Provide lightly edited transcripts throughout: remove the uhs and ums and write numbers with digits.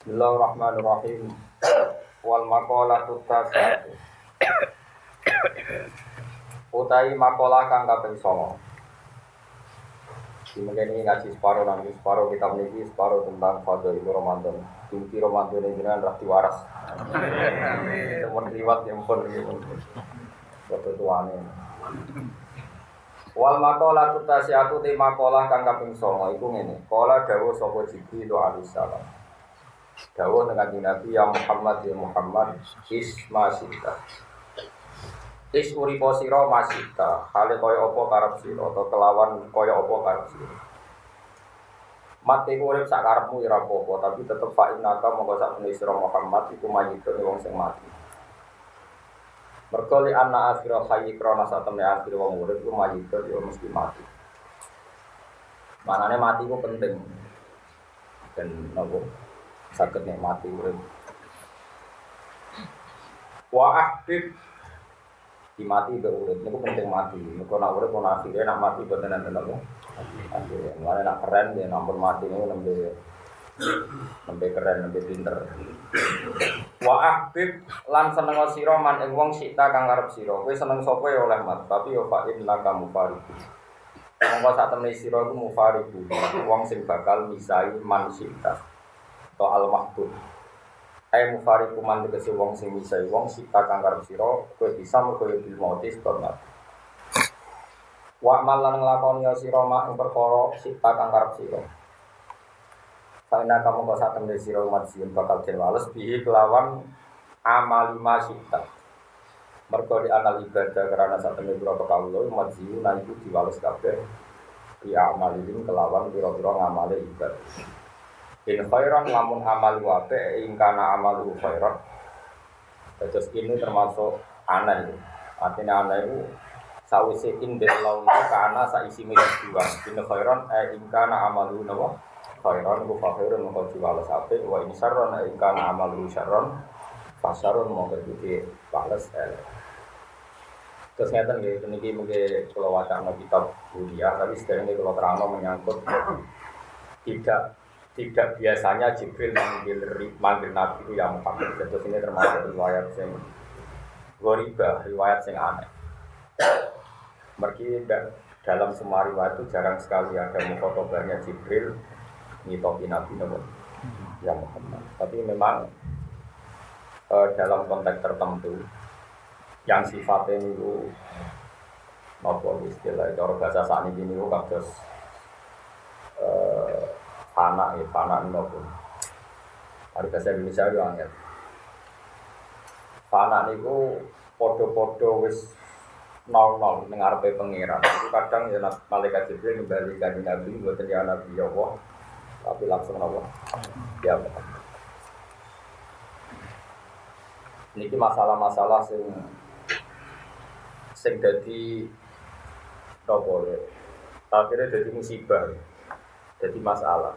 Bismillahirrahmanirrahim. Wal maqalatu tasatu. Utai makalah kang kaping 9. Dimengkene ngaji separo kitab niki separo tentang fadhil Ramadan. Inti Ramadan ini jenengan ra diwaras. Amin. Mun liwat yang pun iki. Foto tuane. Wal maqalatu tasatu te makalah kang kaping 9 iku ngene. Kala dawuh sapa Jibril alaihi salam. Dawuh dengan Nabi ya Muhammad isma sita. Is uripo sira masita, hale kaya apa karep sira atau kelawan kaya apa karep sira. Mati urip sak karepmu ora apa-apa, tapi tetep fa innaka monggo sak menawa sira Muhammad iku mayitun wong sing mati. Mergo li anna akhirul hayy krana sak temne akhir wong urip iku mayitun yo mesti mati. Manane mati ku penting. Dan nopo saged nikmati urip. Wa ahbib dimati be urip niku penting mati. Niku nak urip ana akhire nak mati boten enten apa. Akhire mulane nak keren ya nampun mati niku nembe keren nembe pinter. Wa ahbib lan seneng sira man ing wong sita kang karep sira. Kowe seneng sapa ya oleh mat, tapi ya fa inna ka mufariqu. Monggo sak temne sira iku mufariqu. Wong sing bakal misai man sita. To al mahbub. Ai mufariqu man tegese wong sing misai wong sita kang karep sira, kowe bisa mergo bil mauti sebab mati. Wa malan nglakoni sira mak ing perkara sita kang karep sira. Karena kamu kok sak temne sira umat sing bakal den wales bihi kelawan amal masita. Mergo di anal ibadah karena sak temne pira kawula umat sing niku diwales kabeh di amalin kelawan pira-pira ngamale ibadah. In khairan lamun amal wape ingkana amalu khairan. Terus ini termasuk aneh. Artinya aneh itu sawise indek law itu karena saisi milik dua. In khairan ingkana amalu nawa khairan ku fakhirun mongko diwales apik wa in syarran ingkana amalu syarran fasyarun mongko iki bales. Terus ngeten nggih niki mungkin kula wacana kitab kuliah tapi sekarang ini kalau terangno menyangkut tidak biasanya Jibril manggil Nabi itu yang Muhammad. Terus ini termasuk riwayat yang gharibah, riwayat yang aneh. Mergi dalam semua riwayat itu jarang sekali ada mukhotobahnya Jibril ngitopi Nabi yang Muhammad. Tapi memang dalam konteks tertentu yang sifatnya itu apa istilah cara bahasa sakniki niku kados fana nopo. Ada bahasa Indonesia yo angel. Fana niku padha-padha wis nol ning ngarepe pangeran. Itu kadang ya malaikat Jibril kembali kanjeng Nabi mboten ya Nabi Allah. Tapi langsung nopo. Ya. Niki masalah-masalah sing dadi nopo ya. Akhirnya dadi musibah. Jadi masalah.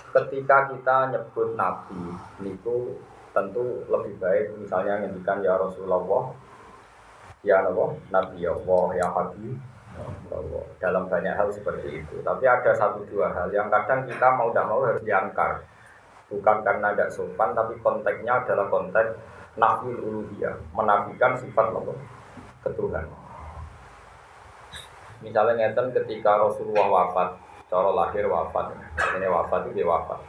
Ketika kita nyebut Nabi, niku tentu lebih baik misalnya ngendikan ya Rasulullah, ya Nabi Allah, ya Habib Allah. Dalam banyak hal seperti itu. Tapi ada satu dua hal yang kadang kita mau tidak mau harus diangkar. Bukan karena tidak sopan, tapi konteksnya adalah konteks nafil uluhiyah, menafikan sifat ketuhanan. Misalnya ngeten ketika Rasulullah wafat, cara lahir wafat, ini wafat itu dia wafat.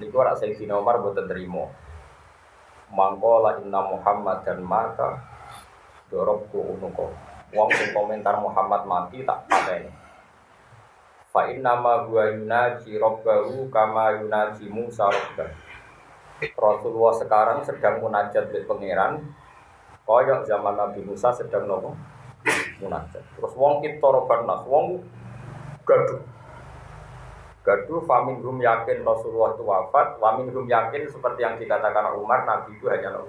Niku ora Sayyidina Umar boten trimo. Mangkola inna Muhammad dan maka dorobku unuko. Wong sing komentar Muhammad mati tak pateni. Fa inna ma huwa yunaji rabbahu kama yunaji Musa rabbah. Rasulullah sekarang sedang munajat dengan pangeran, kaya zaman Nabi Musa sedang nopo munajat. Terus wong kita robanas, wong gaduh faminhum yakin Rasulullah itu wafat, waminhum yakin seperti yang dikatakan Umar, Nabi itu hanya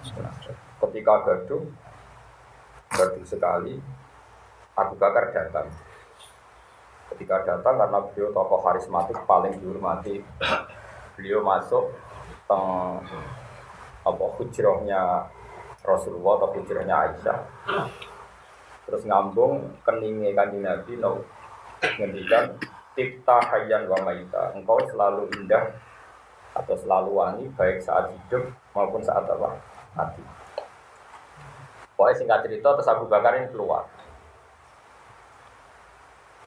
munajat. Ketika gaduh sekali, Abu Bakar datang. Ketika datang karena beliau tokoh karismatik paling dihormati, beliau masuk ke hujrahnya Rasulullah atau hujrahnya Aisyah. Terus ngambung keningnya kanjeng Nabi ngendikan Tifta hayyan wa maita. Engkau selalu indah atau selalu wangi baik saat hidup maupun saat apa? Mati. Pokoknya singkat cerita terus Abu Bakar ini keluar.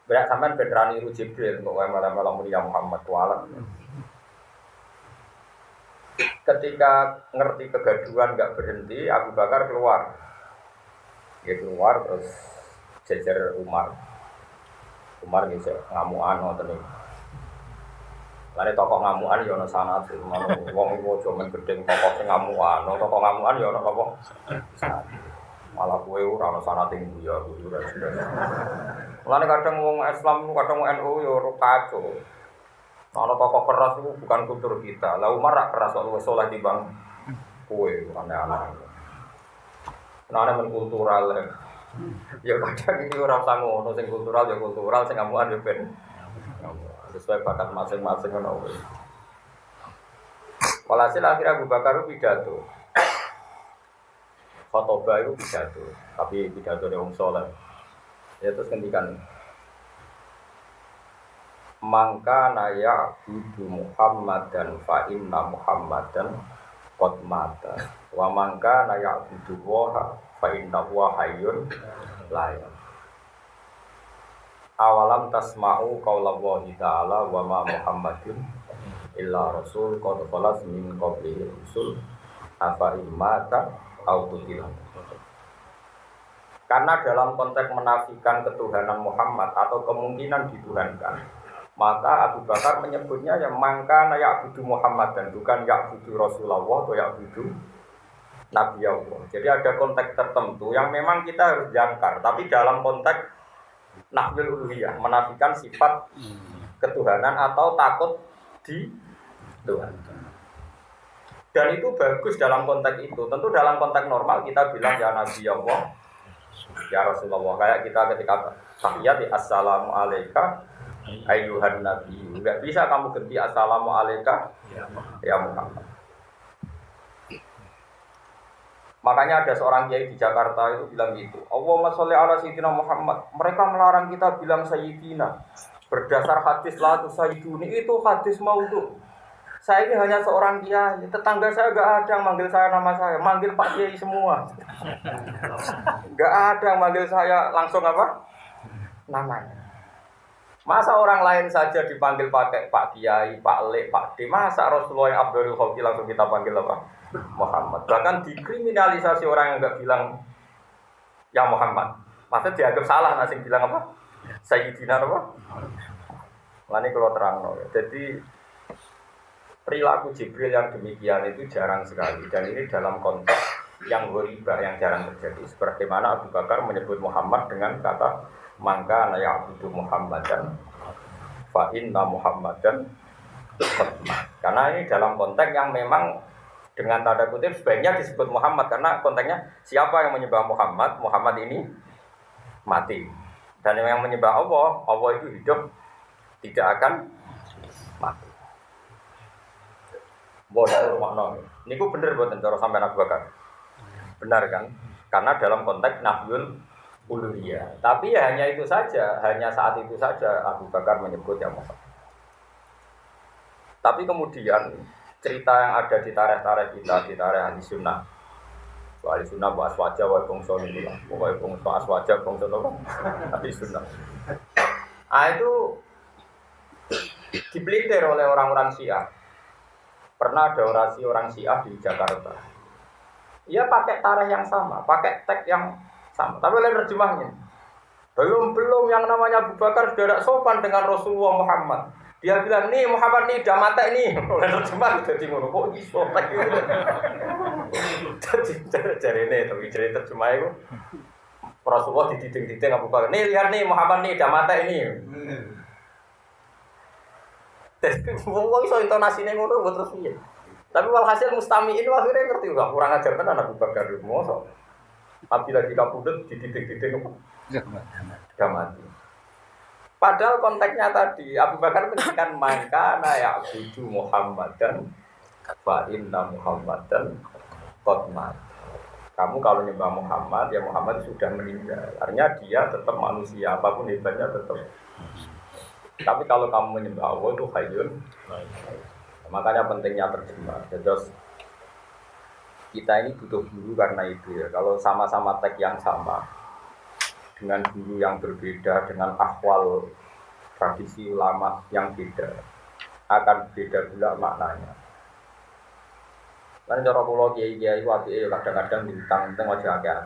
Berak sampean veteran niru Jibril untuk malam-malam mulia Muhammad walam. Ketika ngerti kegaduhan nggak berhenti, Abu Bakar keluar. Dia keluar terus jejer Umar. Umar gitu ngamuan ngoten niku. Lane tokoh ngamuan ya ana sanad, wong iku aja men gedeng tokoh sing ngamuan, tokoh ngamuan ya ana apa? Malah kowe ora ana sanad ing ya ora jelas. Lane kadang wong Islam, kadang wong NU ya ora kacau. Ana tokoh keras itu bukan kultur kita. Lah Umar rak keras kok luwih saleh timbang kowe, aneh-aneh. Nane men kultural. Ya kadang ini orang sanggup, no sing kultural ya kultural, sing ngamuan ya ben sesuai bakat masing-masing ngono. Walhasil akhirnya Abu Bakar pidato. Khotbah itu pidato, tapi pidato dari wong saleh. Ya terus ngendikan mangka naya budu Muhammadan fa inna Muhammadan qad mata wa mangka naya budu wa fa inna huwa hayyun la yamut. Awalam tasma'u qaulallahi ta'ala wa ma Muhammadun illa rasul qad khalas min qablihi rusul afa imata au qutila. Karena dalam konteks menafikan ketuhanan Muhammad atau kemungkinan dituhankan, maka Abu Bakar menyebutnya yang mangka ya'budu Muhammad dan bukan ya'budu Rasulullah atau ya'budu Nabi Allah. Jadi ada konteks tertentu yang memang kita harus jangkar, tapi dalam konteks nafil uluhiyah, menafikan sifat ketuhanan atau takut di Tuhan. Dan itu bagus dalam konteks itu. Tentu dalam konteks normal kita bilang ya Nabi Allah, ya Rasulullah. Kayak kita ketika tahiyat assalamu alayka ayyuhan nabi. Enggak bisa kamu ganti assalamu alayka ya Muhammad. Makanya ada seorang kiai di Jakarta itu bilang gitu, Allahumma sholli ala sayyidina Muhammad. Mereka melarang kita bilang sayyidina berdasar hadis la tusayyiduni, itu hadis maudhu. Saya ini hanya seorang kiai, tetangga saya enggak ada yang manggil saya nama saya, manggil Pak Kiai semua. Enggak ada yang manggil saya langsung apa? Namanya. Masa orang lain saja dipanggil pakai Pak Kiai, Pak Lek, Pak D. Masa Rasulullah yang Abdul Khalqi langsung kita panggil apa? Muhammad. Bahkan dikriminalisasi orang yang enggak bilang ya Muhammad. Maksudnya dianggap salah nasi bilang apa? Sayyidina apa? Lani kalau terang no. Jadi perilaku Jibril yang demikian itu jarang sekali. Dan ini dalam konteks yang ghoribah yang jarang terjadi. Sebagaimana Abu Bakar menyebut Muhammad dengan kata mangka naya'budu Muhammadan fa inna Muhammadan. Karena ini dalam konteks yang memang dengan tanda kutip sebaiknya disebut Muhammad karena konteksnya siapa yang menyembah Muhammad, Muhammad ini mati. Dan yang menyembah Allah, Allah itu hidup tidak akan mati. Bodoh makna. Niku bener mboten cara sampean Abu Bakar. Benar kan? Karena dalam konteks nafyul uluhiyah. Tapi ya hanya itu saja, hanya saat itu saja Abu Bakar menyebut ya Muhammad. Tapi kemudian cerita yang ada di tarikh-tarikh kita, di tarikh ahli sunnah. Ahli sunnah bahas wajah, wa bangsa itu lah. Pokoknya bangsa wajah, bangsa apa? Ahli sunnah. Itu dipelintir oleh orang-orang Syiah. Pernah ada orasi orang Syiah di Jakarta. Ia pakai tarikh yang sama, pakai teks yang sama. Tapi lain terjemahnya. Belum yang namanya Abu Bakar sudah tidak sopan dengan Rasulullah Muhammad. Dia bilang, nih Muhammad nih, udah mati nih. Oleh terjemah jadi ngono, kok iso lagi. Jadi ini, tapi jadi terjemah itu Rasulullah dididing-diding Abu Bakar. Nih lihat nih Muhammad nih, udah mati ini. Wong iso intonasine ngono kok terus piye. Tapi walhasil mustamiin akhirnya ngerti enggak kurang ajar tenan Abu Bakar mosok. Tapi lagi kapundhut dididik-didik apa? Sudah mati. Padahal konteksnya tadi Abu Bakar menjelaskan mangka na'budu Muhammadan fa inna Muhammadan qad mat. Kamu kalau nyembah Muhammad ya Muhammad sudah meninggal. Artinya dia tetap manusia, apapun hebatnya tetap Tapi kalau kamu menyembah Allah itu hayyun. Makanya pentingnya terjemah. Jadi kita ini butuh guru karena itu ya. Kalau sama-sama teks yang sama dengan guru yang berbeda, dengan akwal tradisi ulama yang beda, akan beda pula maknanya. Kan cara kula kiai-kiai ku apike kadang-kadang ditang-tang aja akeh.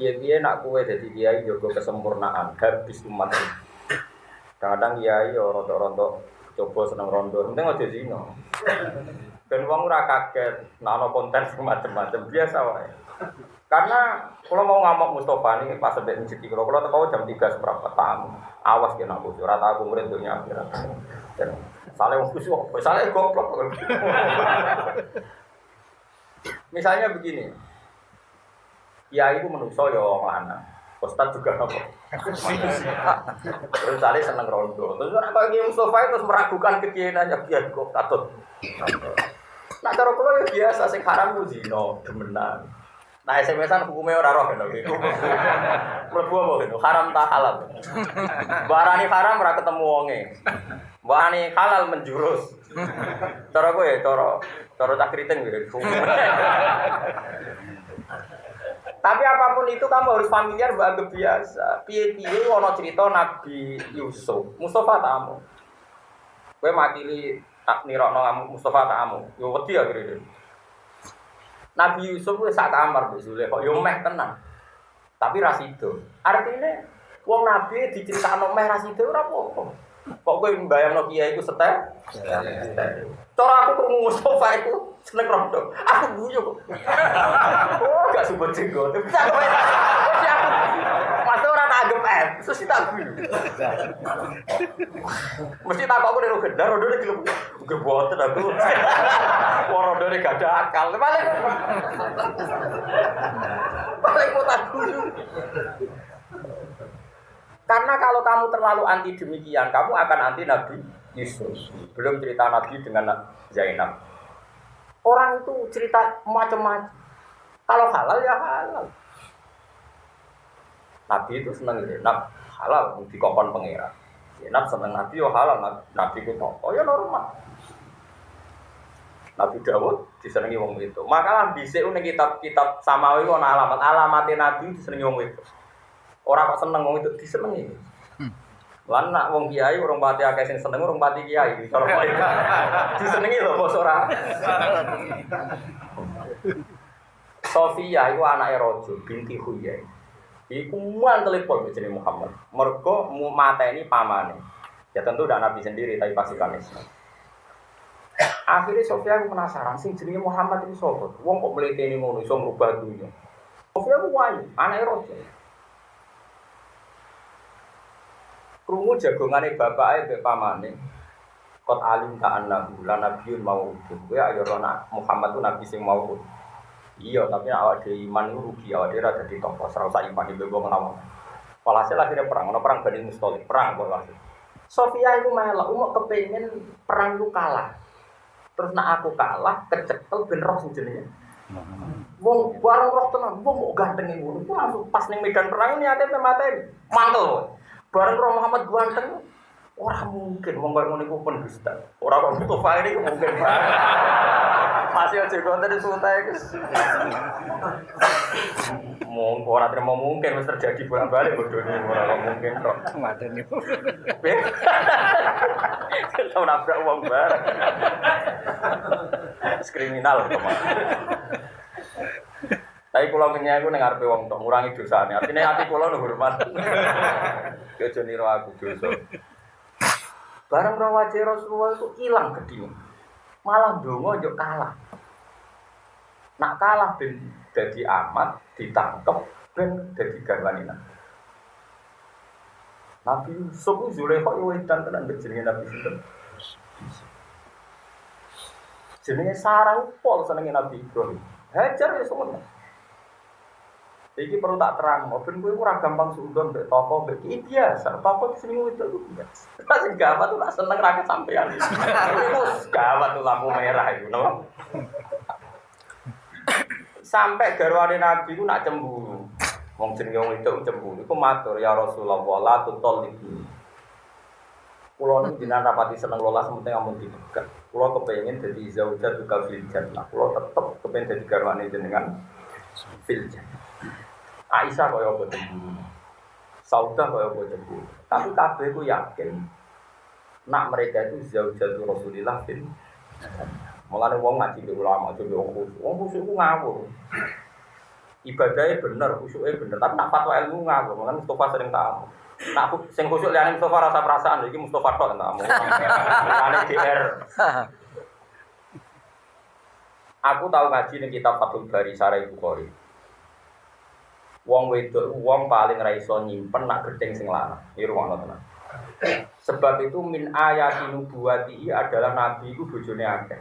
Kiai-kiai nak kowe dadi kiai jaga kesempurnaan habis umat. Kadang kiai yo rontok-rontok coba seneng rondo, penting aja zina. Ben wong ora kaget nek ana konten macam-macam biasa wae. Karena kalau mau ngamuk Mustafa ini pas sampai masjid kalau tahu jam 3 seberapa tamu. Awas kena aku, ora tak aku murid dunia akhirat. Dan saleh wong kusuk, saleh goblok. Misalnya begini. Kiai itu menungso ya wong lanang. Ustaz juga apa? Terus saleh seneng rondo. Terus apa Kiai Mustafa itu meragukan kekiaiannya biar kok katut. Nah cara kula ya biasa sing haram ku zina, demenan. Nah SMS-an hukumnya ora roh kan iki. Mlebu apa gitu? Haram ta halal. Barani haram ora ketemu wonge. Barani halal menjurus. Cara kowe cara tak kriting gitu. Tapi apapun itu kamu harus familiar bahagia biasa. Piye-piye ana cerita Nabi Yusuf, Mustafa tamu. Kowe makili tak nirokno Mustafa tamu. Yo wedi akhire. Nabi Yusuf wis sak kamar mbek Zulaikha, yo meh tenan. Tapi ra sido. Artine wong nabi diceritakno meh ra sido ora apa-apa. Kok kowe mbayangno kiai iku setel? Cara aku krungu Mustafa iku seneng rondo. Aku guyu kok. Oh, gak sebut jenggot. Masa ora tak anggap terus tak guyu. Mesti tak kok nek gendar rondo iki lho. Geboten aku. Rondone gak ada akal. Paling kok tak guyu. Karena kalau kamu terlalu anti demikian, kamu akan anti Nabi Yusuf. Belum cerita Nabi dengan Zainab. Orang itu cerita macam-macam. Kalau halal ya halal. Nabi itu senang Zainab halal dikokon pangeran. Zainab senang Nabi yo halal, Nabi ku oh ya normal. Nabi Dawud disenengi wong itu. Makalah dhisik ning kitab-kitab samawi ana alamat-alamate Nabi disenengi wong itu. Orang kok seneng wong itu disenengi. Lan nak wong kiai urung pati akeh sing seneng urung pati kiai. Cara kok disenengi lho bos ora. Sofia iku anake raja binti Huyai. Iku mantel pol jenenge Muhammad. Mergo mateni pamane. Ya tentu dak nabi sendiri tapi pasti kan Islam. Akhirnya Sofia aku penasaran sing jenenge Muhammad iki sapa? Wong kok mleteni ngono iso ngrubah dunya. Sofia ku wayu, anake raja. Krungu jagongane bapake mbek pamane. Qad alim ta annahu la nabiyyun mau'ud. Ya ayo ana Muhammad ku nabi sing mau'ud. Iya, tapi awak dhewe iman iku rugi, awak dhewe ora dadi tokoh, ora usah iman iki mbok menawa. Walhasil akhirnya perang, ono perang Bani Musthalib, perang kok walhasil. Sofia iku melok, umuk kepengin perang iku kalah. Terus nak aku kalah, kecekel ben roh sing jenenge. Wong bareng roh tenan, wong kok ganteng ngono. Iku langsung pas ning medan perang ini ate mateni. Mantel. Bareng roh Muhammad ganteng, ora mungkin wong koyo ngono iku pendusta. Ora kok Mustafa ini mungkin. Masih aja konten suntai guys. Mungkin ora terima mungkin wis terjadi bolak-balik bodone ora mungkin kok. Mateni. Tau nabrak wong bareng. Kriminal kok. Tapi kula menyang iku ning ngarepe wong tok ngurangi dosane. Artine ati kula lho hormat. Yo aja niru aku dosa. Bareng rawaje Rasulullah itu ilang gedine. Malah ndonga yo kalah. Nak kalah ben dadi amat ditangkep ben dadi garwane Nabi Yusuf Zulaikha yo edan tenan jenenge Nabi Yusuf. Jenenge Sarah pol senenge Nabi Ibrahim. Hajar ya semono. Iki perlu tak terang, ben kowe ora gampang sundon mbek toko mbek iki biasa. Toko sing itu biasa. Sing gawat tuh tak seneng ra kesampean. Wis gawat tuh lampu merah iku, no. Sampai garwane Nabi ku nak cemburu. Wong jenenge wong itu cemburu iku matur ya Rasulullah la tutol iki. Kulo niku jenengan rapati seneng lola sementing amun dipegat. Kulo kepengin dadi zaujatul fil jannah. Kulo tetep kepengin dadi garwane jenengan fil jannah. Aisyah kaya apa cemburu. Saudah kaya apa cemburu. Tapi kabeh ku yakin nak mereka itu zaujatul Rasulillah fil jannah. Mulane wong ngaji ke ulama aja wong khusyuk. Wong khusyuk ku ngawur. Ibadahnya bener, khusyuknya bener. Tapi nak fatwa ilmu ngawur. Makanya Mustafa sering tamu. Nak sing khusyuk liyane Mustafa rasa perasaan iki Mustafa tok tamu. Ane GR. Aku tahu ngaji ning kitab Fathul Bari Sarah Bukhari. Wong wedok wong paling ra iso nyimpen nak gething sing lanang. Iki rumono tenan. Sebab itu min ayatin nubuwati adalah nabi iku bojone akeh.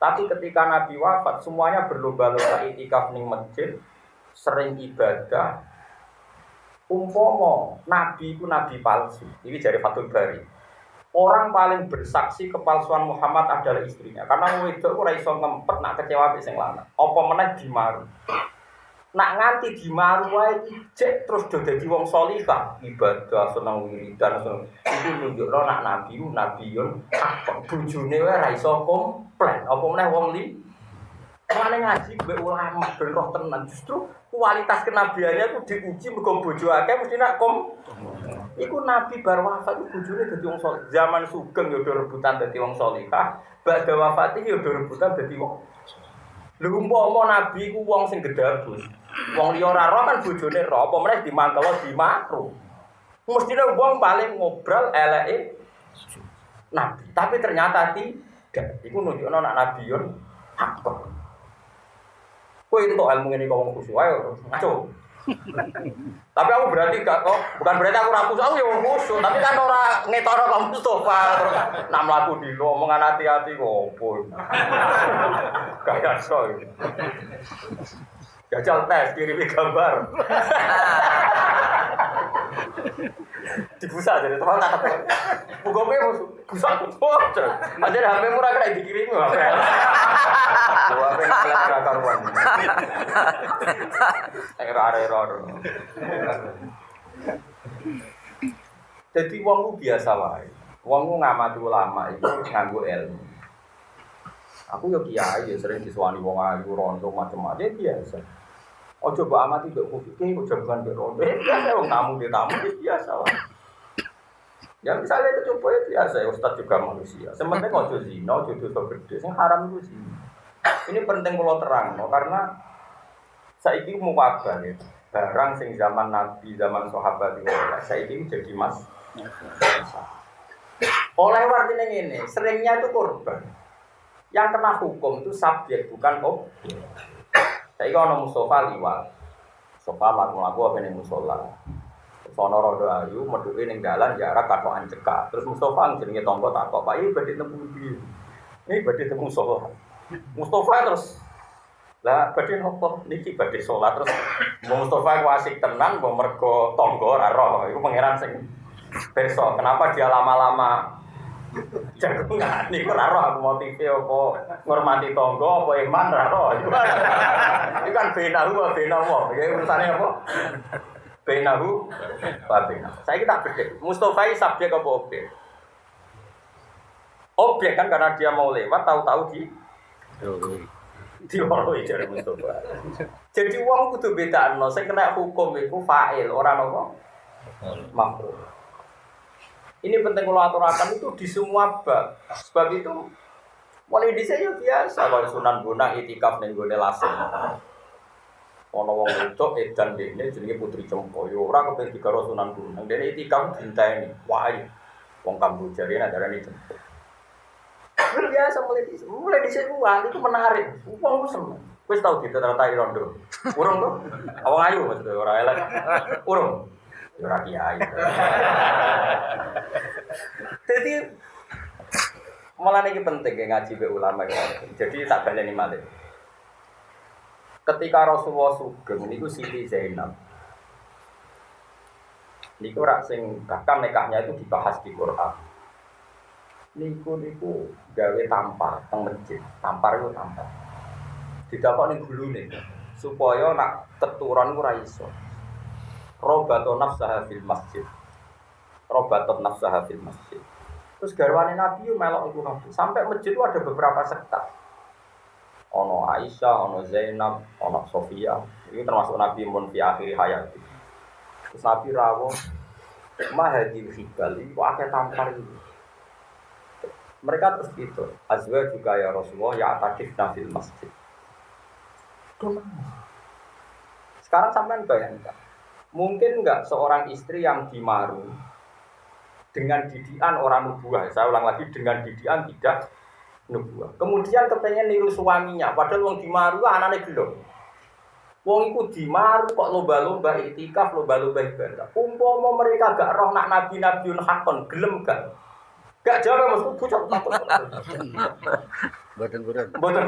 Tapi ketika Nabi wafat, semuanya berlomba-lomba itikaf ning masjid, sering ibadah. Umpomo, Nabi itu Nabi palsu. Ini dari Fathul Bari. Orang paling bersaksi kepalsuan Muhammad adalah istrinya. Karena wedok ora iso ngempet nak kecewa mbek sing lanang. Apa meneh dimaru. Nak nganti dimaru wae ijek terus do dadi wong salihah, ibadah seneng wiridan seneng. Iku nunjukno nak Nabi ku nabiyun hak. Bojone wae ora iso komplain. Apa meneh wong li Mulane ngaji mbek ulama ben roh tenan. Justru kualitas kenabiannya itu diuji mergo bojo akeh mesti nak iku nabi bar wafat iku bojone dadi wong saleh. Zaman sugeng ya do rebutan dadi wong salihah, badhe wafat iki ya do rebutan dadi wong. Lha umpama nabi iku wong sing gedabus. Wong liya ora roh kan bojone roh, apa meneh dimantelo dimakruh. Mestine wong paling ngobrol eleke nabi, tapi ternyata tidak. Iku nunjukno nak nabiyun hak. Kowe entuk ilmu ngene kok wong khusyuk ayo ngaco. Tapi aku berarti gak kok, bukan berarti aku ra khusyuk, aku ya wong khusyuk, tapi kan ora ngetokno Pak Mustofa terus nak mlaku dino omongan hati-hati kok opo. Kayak so. Jajal tes kirimi gambar. Dibusa jadi teman kata bugope busa tuh aja HP murah kena dikirimi HP HP nggak karuan error jadi wongku biasa wae wongku ngamati ulama itu nganggo ilmu aku yo kiai ya sering disuwani wong ayu rondo macam-macam biasa. Ojo mbok amati mbok kupike ojo bukan mbok rondo. Biasa wong tamu biasa wae. Ya misalnya itu coba biasa, Ustaz juga manusia. Sementing ojo zina, ojo dosa gede, sing haram itu zina. Ini penting kalau terang, no? Karena saiki mau kabar ya. Barang sing zaman Nabi, zaman sahabat itu, saiki jadi mas. Oleh artinya ini, seringnya itu korban. Yang kena hukum itu subjek, bukan objek. Saiki ono Mustafa liwat. Mustafa laku apa ning musola. Sono rodo ayu meduke ning dalan jarak katokan cekak. Terus Mustafa jenenge tangga takok, "Pak, iki badhe temu ndi?" Ini badhe temu sholat. Mustafa terus lah badhe nopo? Niki badhe sholat terus Mustafa ku asik tenan mbok mergo tangga ora roh. Iku pangeran sing besok. Kenapa dia lama-lama jagungan niku ora roh aku motive apa ngurmati tangga apa iman ora roh. Iku kan benahu benawa. Iki urusane apa? Benahu babena. Saya kita bedek. Mustafa ini subjek apa objek? Objek kan karena dia mau lewat tahu-tahu dioroi dari Mustafa. Jadi wong kudu bedakno sing kena hukum iku fa'il, ora napa? Maf'ul. Ini penting kalau aturakan itu di semua bab. Sebab itu mulai dhisik yo biasa kalau Sunan Bonang itikaf ning gone lasem. Ono wong wedok edan dene jenenge Putri Cempoyo ora kepen digaro Sunan Gunung. Dene itikaf dinteni. Wae. Wong Kamboja rene darani Cempoyo. Biasa mulai dhisik wali itu menarik. Wong ku seneng. Wis tau ditertai rondo. Urung to? Wong ayu maksudnya ora elek. Urung. Ya ora kiai. Jadi malah ini penting ngaji be ulama. Jadi tak baleni malih. Ketika Rasulullah sugeng niku Siti Zainab. Niku rak sing bahkan nikahnya itu dibahas di Quran. Niku gawe tampar teng masjid. Tampar itu tampar. Didapok ning gulune supaya nak keturunan ku ra iso. Robatun nafsaha fil masjid. Robatun nafsaha fil masjid. Terus garwane Nabi yo melok iku kabeh. Sampai masjid itu ada beberapa sekte. Ono Aisyah, ono Zainab, ono Sofia. Ini termasuk Nabi mun fi akhir hayat. Terus Nabi rawuh mahadil hikal itu akeh tampar itu. Mereka terus gitu. Azwa juga ya Rasulullah ya atakif nafil masjid. Sekarang sampean bayangkan, mungkin enggak seorang istri yang dimaru dengan didikan orang nubuah, saya ulang lagi dengan didikan tidak nubuah. Kemudian kepengen niru suaminya, padahal wong dimaru anaknya belum. Wong iku dimaru kok lomba-lomba iktikaf, lomba-lomba ibadah. Umpama mereka gak roh nak nabi-nabiun hakon, gelem gak? Gak jawab maksudku bocah takut. Mboten. Mboten.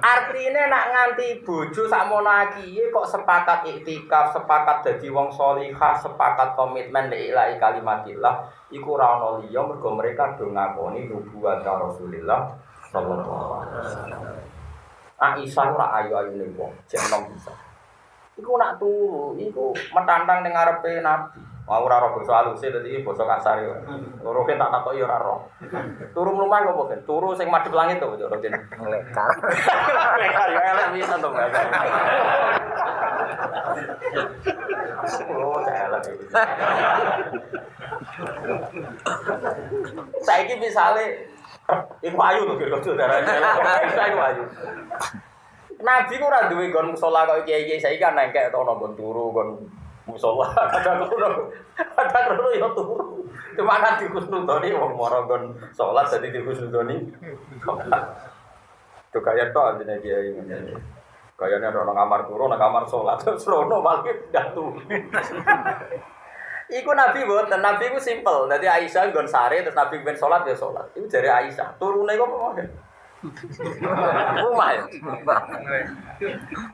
Artine nak nganti bojo sakmono akiye kok sepakat iktikaf, sepakat dadi wong salihah, sepakat komitmen lillahi kalimatillah, iku ora ana liya mergo mereka do ngakoni nubuwat Rasulullah sallallahu alaihi wasallam. Aisyah ora ayu-ayune wong, jek enom bisa. Iku nak turu, iku metantang ning ngarepe Nabi. Mau ora roh basa aluse dadi basa kasar yo. Loro kan tak takoki ora roh. Turu mlumah kok ben? Turu sing madhep langit to, Cuk Rokin. Lekar. Lekar yo elek pisan to, Mbak. Oh, elek iki. Saiki misale iku ayu lho kira saudara. Iku ayu. Nabi ku ora duwe nggon musala kok kiai-kiai saiki kan nengkek to ono nggon turu nggon musala kadang-kadang yo turu. Cuma nanti kusnudoni wong mara nggon salat dadi dikusnudoni. Itu kaya tok jenenge kiai ngene. Kayane ono kamar turu, ono kamar salat, terus rono malah pindah turu. Iku Nabi mboten, Nabi ku simpel. Dadi Aisyah nggon sare terus Nabi ben salat ya salat. Iku jare Aisyah. Turune kok apa? Rumah ya?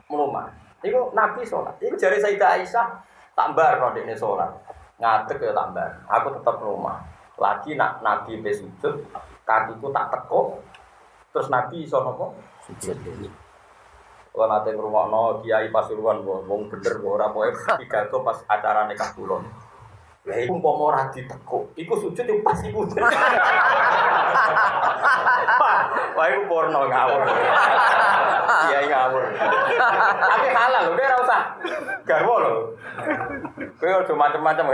Rumah. Iku Nabi sholat. Iku jari Sayyidah Aisyah tak bar no dekne sholat. Ngadeg ya tak bar. Aku tetap rumah. Lagi nak Nabi besujud, kakiku tak tekuk. Terus Nabi iso napa? Sujud. Kalau nate ngrungokno Kiai Pasuruan wong bener ora pokoke pidato pas acarane Kabulon. Lah iku umpama ora ditekuk, iku sujud yo pas iku. Wah, iku porno ngawur. Kiai ngawur. Tapi halal lho, ora usah garwa lho. Kowe aja macam-macam.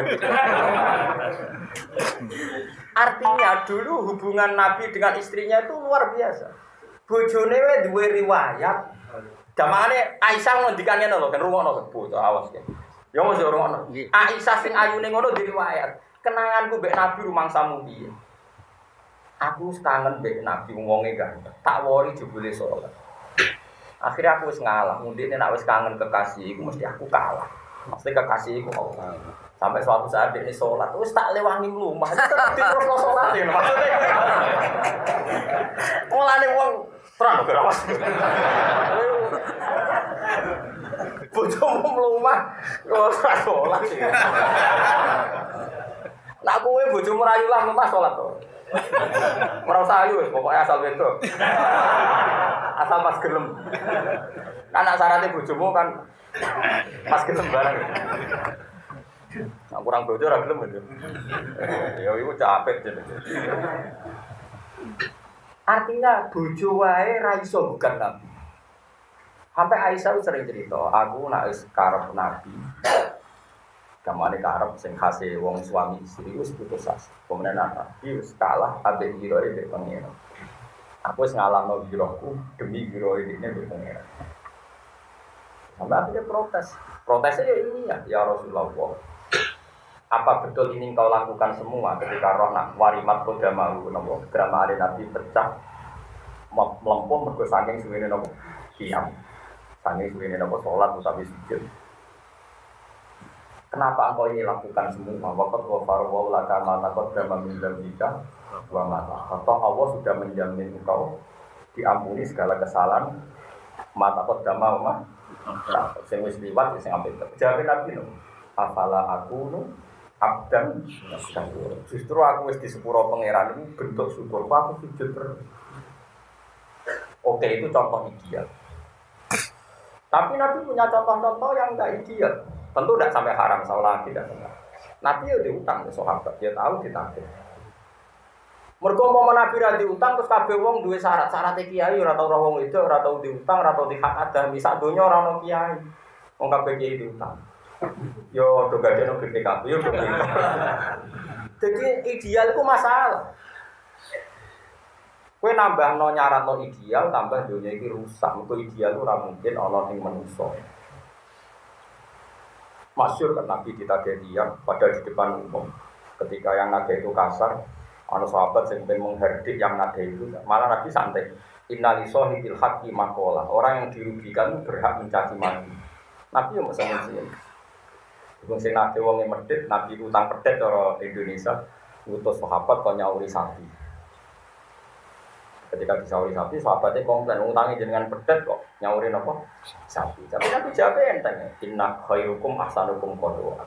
Artinya dulu hubungan Nabi dengan istrinya itu luar biasa. Bojone wae duwe riwayat. Damane Aisyah ngendikane lho, kan rungokno bocah awas ya. Ya mesti rungokno. Aisyah sing ayune ngono diriwayat. Kenanganku mbek Nabi rumangsamu piye? Aku kangen mbek Nabi wonge ganteng. Tak wori jebule salat. Akhirnya aku wis ngalah. Mundine nek wis kangen kekasih iku mesti aku kalah. Mesti kekasih iku Allah. Sampai suatu saat ini salat wis tak lewangi mlumah. Tetep terus salat ya maksudnya. Mulane wong terang ora was. Bojomu mlumah ora salat sih. Nak kowe bojomu rayu lah mlumah salat to. Ora usah ayu wis pokoke asal wedok. Asal pas gelem. Anak syaratnya bojomu kan pas gelem barang. Nah, kurang bojo ora gelem lho. Ya iku capek jenenge. Artinya bojo wae ra iso bukan Nabi. Sampai Aisyah sering cerita, aku nak wis karep Nabi. Gamane karep sing khase wong suami istri wis putus asa. Pemenan Nabi wis kalah ambek giroe mbek pangeran. Aku wis ngalahno giroku demi giroe dene mbek pangeran. Sampai akhirnya protes. Protesnya ya ini ya Rasulullah. Apa betul ini kau lakukan semua ketika roh nak warimat kodamahu nopo gramane Nabi pecah melempung mergo saking suwene nopo diam. Saking suwene nopo salat utawi sujud. Kenapa engkau ini lakukan semua? Waqad ghafara wa laka ma taqaddama min dzambika wa ma ta'akhkhara. Allah sudah menjamin engkau diampuni segala kesalahan ma taqaddama wa ma sing wis liwat sing apik. Jawab Nabi no. Afala akunu abdan syakur. Justru aku wis di sepuro pangeran ini bentuk syukur aku sujud terus. Oke, itu contoh ideal. Tapi Nabi punya contoh-contoh yang enggak ideal. Tentu tidak sampai haram, saya lagi tidak sampai. Nabi ya diutang ke sahabat, dia tahu ditagih. Mergo umpama Nabi ra diutang terus kabeh wong duwe syarat-syarat kiai ora tau roh wong itu ora tau diutang, ora tau dihak adami sak donya ora ono kiai. Wong kabeh kiai diutang. Yo do gadeno BPKB yo. Jadi ideal itu masalah. Kowe nambahno nyaratno ideal tambah dunia iki rusak. Mergo ideal ora mungkin ana ning manusa. Masyhur kan Nabi ditagih tiyang padahal di depan umum. Ketika yang nagih itu kasar, ana sahabat sing pengen mengherdik yang nagih itu, malah Nabi santai. Innalillahi bil haqqi maqala. Orang yang dirugikan berhak mencaci maki. Nabi yo mesti ngene. Wong sing nagih wong medhit, Nabi utang pedhet cara Indonesia, ngutus sahabat kok nyauri sapi. Ketika disauri sapi, sahabatnya komplain, ngutangnya jenengan pedhet kok nyauri napa? Sapi. Tapi Nabi jawab enteng, inna khairukum ahsanukum qadwa.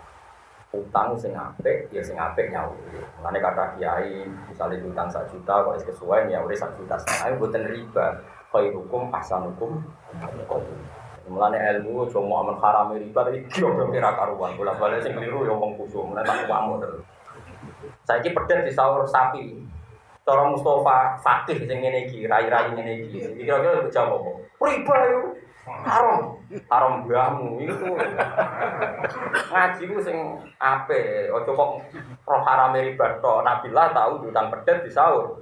Utang sing apik, ya sing apik nyauri. Mulane kata kiai, misalnya utang 1 juta kok wis kesuwen nyauri 1,5 juta. Ayo mboten riba. Khairukum ahsanukum qadwa. Mulane ilmu cuma aman haram riba tapi goblok ora karuan. Bola-bali sing keliru ya wong kusuk, mulane tak wamu terus. Saiki pedhet disaur sapi. Cara Mustafa fakih sing ngene iki, rai-rai ngene iki. Kira-kira jawab apa? Riba yo. Haram mbahmu iku. Ngaji ku sing apik, aja kok roh haram riba tok. Nabilah tahu diutang pedhet disaur.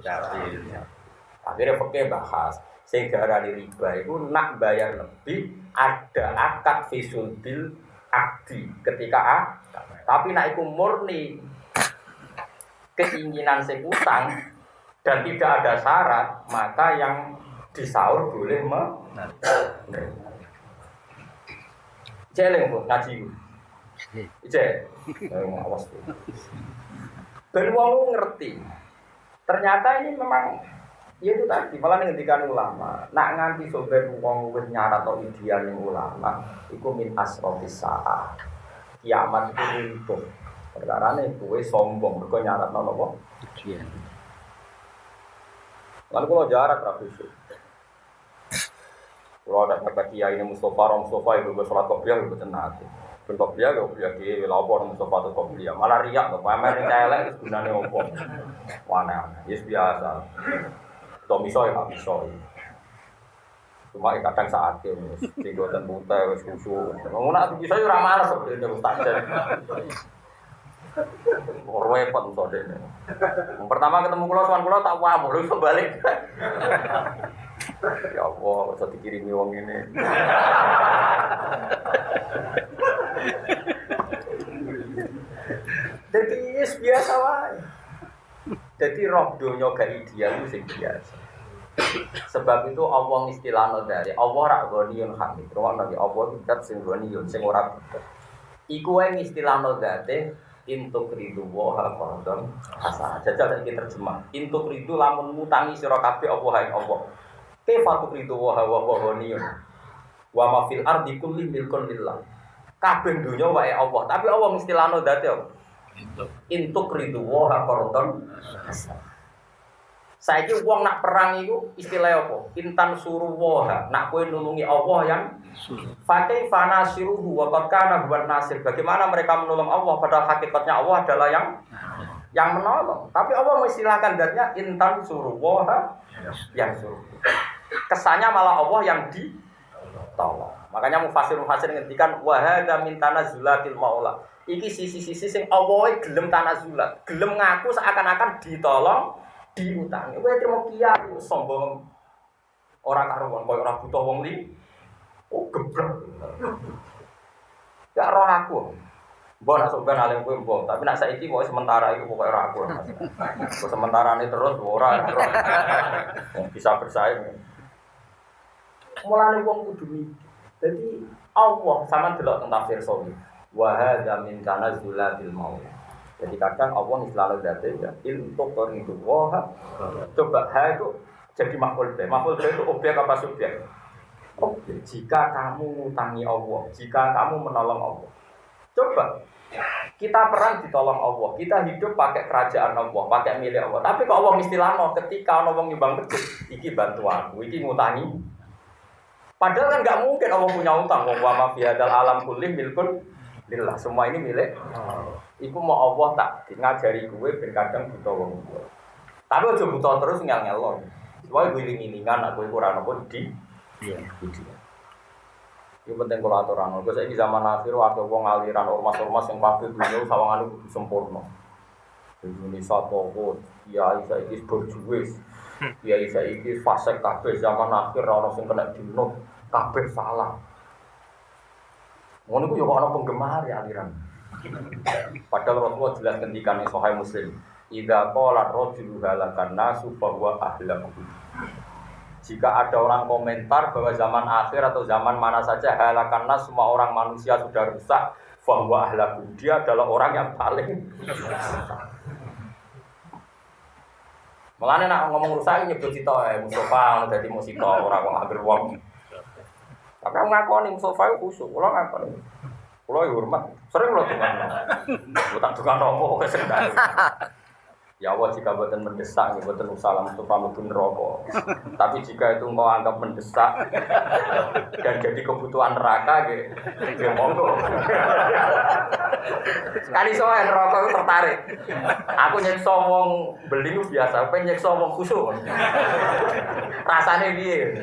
Akhirnya fakih bahas sing darani riba iku nak bayar lebih ada akad fisul bil akdi ketika tapi nak iku murni keinginan sing utang dan tidak ada syarat, maka yang disaur boleh jeleng bu, ngaji bu awas bu ben wong ngerti ternyata ini memang ya itu tadi, malah ngendikan ulama nak nganti sobat wong wis nyarat atau ideal yang ulama iku min asrofis sa'ah kiamat itu runtuh perkara ini gue sombong mereka nyarat apa? Ideal lalu kalau jarak rafisu kalau ada kata kiai ini Mustafa itu gue sholat kopiah gue tenang bentuk dia gue kopiah dia lapor Mustafa itu kopiah malah riak tuh pamer yang celek itu gunanya apa wana yes biasa atau misoy tak misoy cuma kadang saat ini tinggal dan buta wes khusyuk ngomong nak bisa yo ora malas sebenarnya ustaz repot untuk dene. Pertama ketemu kula sowan kula tak wamuk lho iso balik. Ya Allah, kok dikirimi wong ngene. Jadi biasa wae. Jadi roh donya gak ideal itu sing biasa. Sebab itu Allah istilahno dari Allah ra ghaniyun hamid. Rono iki Allah tidak sing ghaniyun sing ora bener. Iku wae istilahno date intuk ridu waha qardon hasanah. Jajal saiki terjemah. Intuk ridu lamun mutangi sira kabeh apa hae Allah. Kefatuk ridu waha wa ghaniyun. Wa ma fil ardi kulli milkun lillah. Kabeh donya wae Allah, tapi Allah istilahno date apa? Intuk ridu waha qardon hasanah. Saiki wong nak perang iku istilah apa? Intan suruh waha. Nak kowe nulungi Allah yang Fatih fanasiruhu wa qad kana huwan nasir. Bagaimana mereka menolong Allah padahal hakikatnya Allah adalah yang menolong. Tapi Allah mengistilahkan zatnya intan suruh waha yang suruh. Kesannya malah Allah yang ditolong. Makanya mufasir ngendikan wa hadza min tanazzulatil maula. Iki sisi-sisi sing Allah gelem tanazzulat, gelem ngaku seakan-akan ditolong, diutangi. Kowe terima kiai sombong. Ora karuan koyo ora butuh wong li. Oh geblek. Ya roh aku. Mbok nak sampean alim kowe mbok, tapi nak saiki kok sementara iku pokoke ora aku. Kok sementarane terus ora. Bisa bersaing. Mulane wong kudu mikir. Dadi Allah sama delok tentang tafsir sawi. Wa hadza min tanazzulatil maut. Jadi kadang Allah selalu date ya untuk itu wah. Coba ha itu jadi maf'ul be. Maf'ul be itu objek apa subjek? Oke, jika kamu ngutangi Allah, jika kamu menolong Allah. Coba, kita perang ditolong Allah, kita hidup pakai kerajaan Allah, pakai milik Allah. Tapi kok Allah istilahno ketika ana wong nyumbang masjid, iki bantu aku, iki ngutangi. Padahal kan enggak mungkin Allah punya utang, wa ma fi hadzal alam kulli milkun lillah. Semua ini milik. Iku mau Allah tak ngajari gue ben kadang buta wong. Tapi aja buta terus ngel-ngelo. Soale wiling-wilingan aku iku ora napa di. Iya. Ini penting kalau aturan. Kalau saya di zaman akhir ada wong aliran ormas-ormas yang kabeh dunia sawangan itu sempurna. Indonesia toko, kiai saiki berjuwis. Kiai saiki fasik kabeh zaman akhir ana sing kena dino kabeh salah. Ngono ku yo ana penggemar ya aliran. Padahal Rasulullah jelas ngendikane Sahih Muslim, "Idza qala rajulu halakan nasu fa huwa ahlaku." Jika ada orang komentar bahwa zaman akhir atau zaman mana saja halakan nas semua orang manusia sudah rusak, fa huwa ahlaku. Dia adalah orang yang paling Mulane nak ngomong rusak nyebut Mustafa ono dadi musika ora kok ambil wong. Tapi aku ngakoni Mustafa iku khusuk, kula ngakoni. Kula hormat, sering kula tukang. Kula tak tukang opo wis enggak. Ya Allah jika buatan mendesak, buatan usaha Mustafa mungkin rokok. Tapi jika itu engkau anggap mendesak dan jadi kebutuhan neraka, ya monggo. Sekali soal rokok itu tertarik. Aku nyekso wong beli itu biasa, pengen nyekso wong khusyuk. Rasanya piye?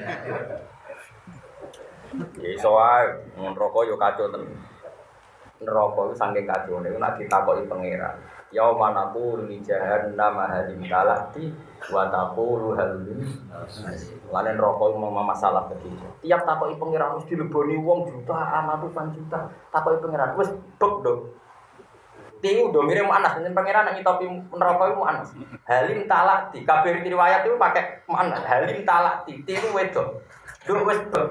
Ya soal rokok yo kacau tenan. Rokok itu saking kacau nih, nak ditakoki pangeran. Yauma naqulu li jahannam halim talati wa taqulu hal min lanen rokok masalah begitu. Tiap takoki pangeran mesti dileboni wong jutaan ratusan juta. Takoki pangeran wis bek nduk. Tiu do mirip Anas yen pangeran nang ngitopi neraka iku Anas. Halim talati kabeh riwayat itu pakai mana? Halim talati tiu wedok. Nduk wis bek.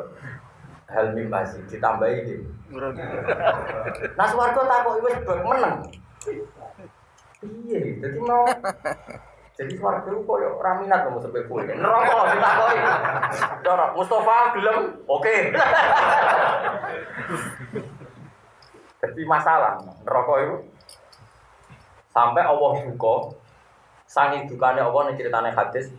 Hal mim masih ditambahi iki. Nah swarga takoki wis bek meneng. Iya, jadi mau jadi swarga itu koyo raminat mau sampai full. Neraka ditakoki. Cara Mustafa gelem, oke. Jadi masalah neraka itu sampai Allah duka, sangi dukane Allah ning critane hadis,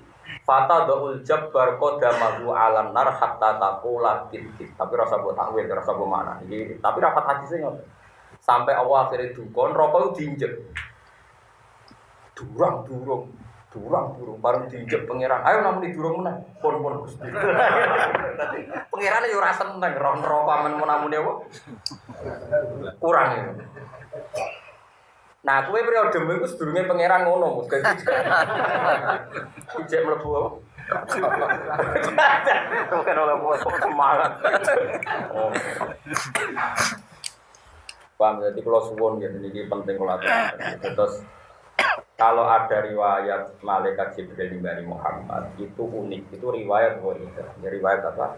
fata daul jabbar qadamahu alan nar hatta taqula titik. Tapi rasa mbok takwil, rasa mbok makna. Iki tapi rapat hadisnya ngoten. Sampai Allah akhirnya duka, neraka itu diinjek. Durung baru diinjek pangeran. Ayo namun durung meneh. Pun Gusti. Pangerane yo ora seneng roh neraka men namune apa? Kurang itu. Nah, kowe periodemu iku sedurunge pangeran ngono, Mus. Ijek mlebu apa? Bukan oleh semangat. Paham, jadi kalau suwun ya ini penting kalau terus kalau ada riwayat malaikat Jibril dari Muhammad itu unik, itu riwayat gharibah. Riwayat apa?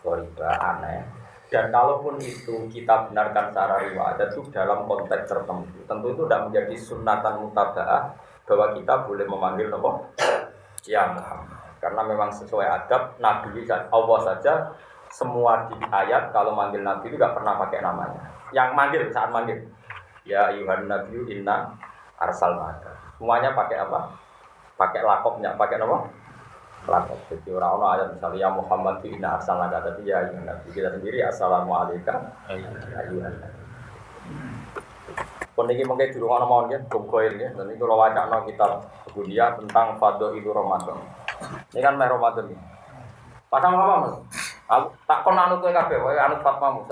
Gharibah, aneh. Dan kalaupun itu kita benarkan secara riwayat itu dalam konteks tertentu, tentu itu tidak menjadi sunnatan mutaba'ah bahwa kita boleh memanggil apa? Ya Muhammad. Karena memang sesuai adab Nabi Allah saja semua di ayat kalau manggil Nabi itu tidak pernah pakai namanya. Yang manggil saat manggil ya ayuhan nabiyyu inna arsalnaka. Semuanya pakai apa? Pakai lakopnya, pakai apa? Lakop. Jadi orang-orang ayat misalnya ya Muhammad inna arsalnaka, tapi ya ayuhan nabi. Kita sendiri assalamualaikum ayuhan nabi. Kon iki mengke durung ana mawon nggih, gomgoil nggih. Dan itu wacana kitab Budia tentang Fadhailu Ramadan. Ini kan meh Ramadan iki. Pasang apa, Mas? Aku tak kon anut kowe kabeh, wae anut fatwamu.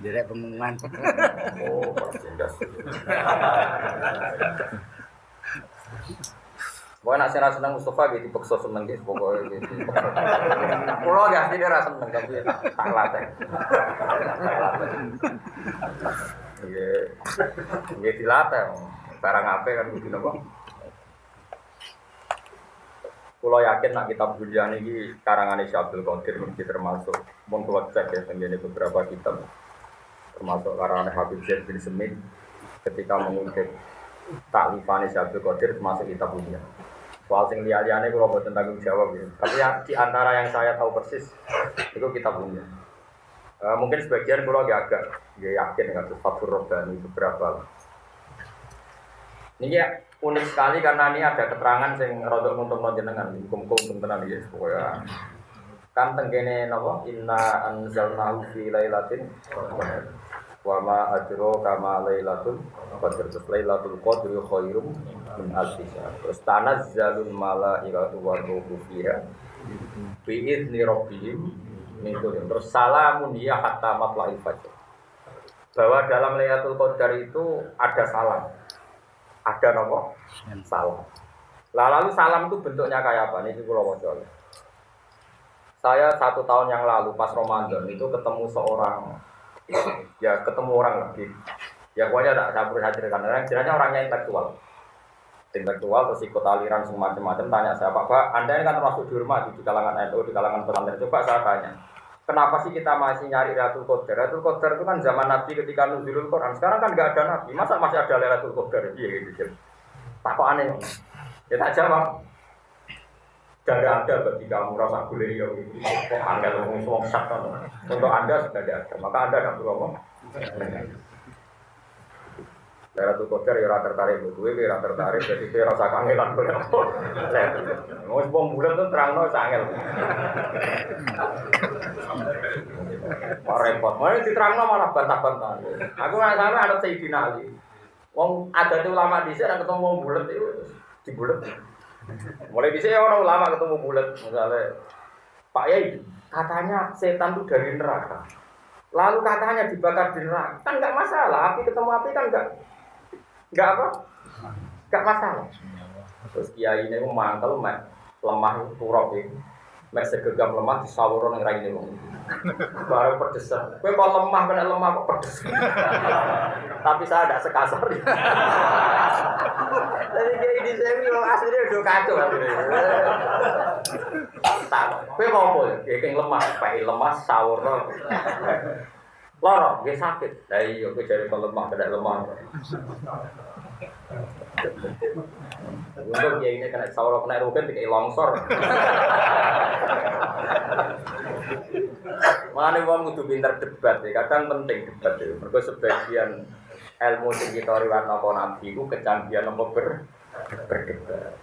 Direk pengumuman. Oh, persindas. Pokoknya nak saya senang Mustafa gitu, dipaksa seneng gitu, pokoknya gitu. Pulau gak sih dia rasa seneng tapi tak latih. Iya, dilatih. Barang apa kan begini kok. Pulau yakin nak kitab Budian ini karangan Syekh Abdul Qadir mesti termasuk. Mau keluar cek ya, tenggine beberapa kitab. Termasuk karangan Habib Zaid bin Semit ketika mengungkap taklifane Syekh Abdul Qadir termasuk kitab Budian. Soal sing liya-liyane kula boten tanggung jawab ya. Tapi ya, di antara yang saya tahu persis itu kitab Budian. Mungkin sebagian kula agak yakin dengan Fathur Rabbani beberapa. Ini ya unik sekali karena ini ada keterangan sing rada nguntungno jenengan hukum-hukum tenan iki pokoke. Kan tenggene napa inna anzalnahu fi lailatin Wa ma ajro kama lailatul qadr. Lailatul qadri khairum min alfi syahr. Terus tanazzalul malaikatu war ruhu fiha bi idzni rabbihim min kulli. Terus salamun ya hatta matla'il fajr. Bahwa dalam Lailatul Qadar itu ada salam. Ada apa? Salam. Lalu salam itu bentuknya kayak apa? Ini kula waca. Saya 1 tahun yang lalu pas Ramadan itu ketemu seorang, ya ketemu orang lagi, ya pokoknya tak campur ceritakan orang, kiranya orangnya intelektual, terus ikut aliran semacam-macam. Tanya saya, Pak, Anda ini kan termasuk dihormati di kalangan NU, di kalangan pesantren. Coba saya tanya, kenapa sih kita masih nyari Lailatul Qadar? Lailatul Qadar itu kan zaman Nabi ketika nuzulul Quran. Sekarang kan nggak ada Nabi, masa masih ada Lailatul Qadar? Iya gitu. Tak kok aneh. Ya tak jawab. Tidak ada bagi kamu rasa beliau itu. Kok Anda ngomong sakit? Untuk Anda sudah ada, maka Anda tidak perlu ngomong. Lailatul Qadar ya tertarik gue, ya tertarik. Jadi saya rasa kangenan boleh. Mau bom bulan tuh terang no sangel. Wah repot. Mau diterang no malah bantah-bantah. Aku nggak sampai ada Sayyidina Ali. Wong ada tuh ulama di sini ketemu wong bulat itu di bulat. Mulai di sini orang ulama ketemu bulat, misalnya Pak Yai, katanya setan itu dari neraka. Lalu katanya dibakar di neraka, kan nggak masalah. Api ketemu api kan nggak apa, nggak masalah. Terus Kiai ini mantel, lemah turok ini, segegam lemah disawuron yang lain ini. Baru pedesan. Gue kalau lemah kena lemah kok pedes. Tapi saya tidak sekasar. Jadi kayak di sini memang aslinya udah kacau akhirnya. Tak, gue mau apa? Kayak lemah, pakai lemah sawur. Lorok, gue sakit. Nah iya, gue cari kalau lemah kena lemah. Untuk dia ini kena sawur kena rugen, kayak longsor. Makanya orang kudu pintar debat ya, kadang penting debat ya. Mergo sebagian ilmu sing kita riwayat napa nabi iku kecanggihan napa berdebat.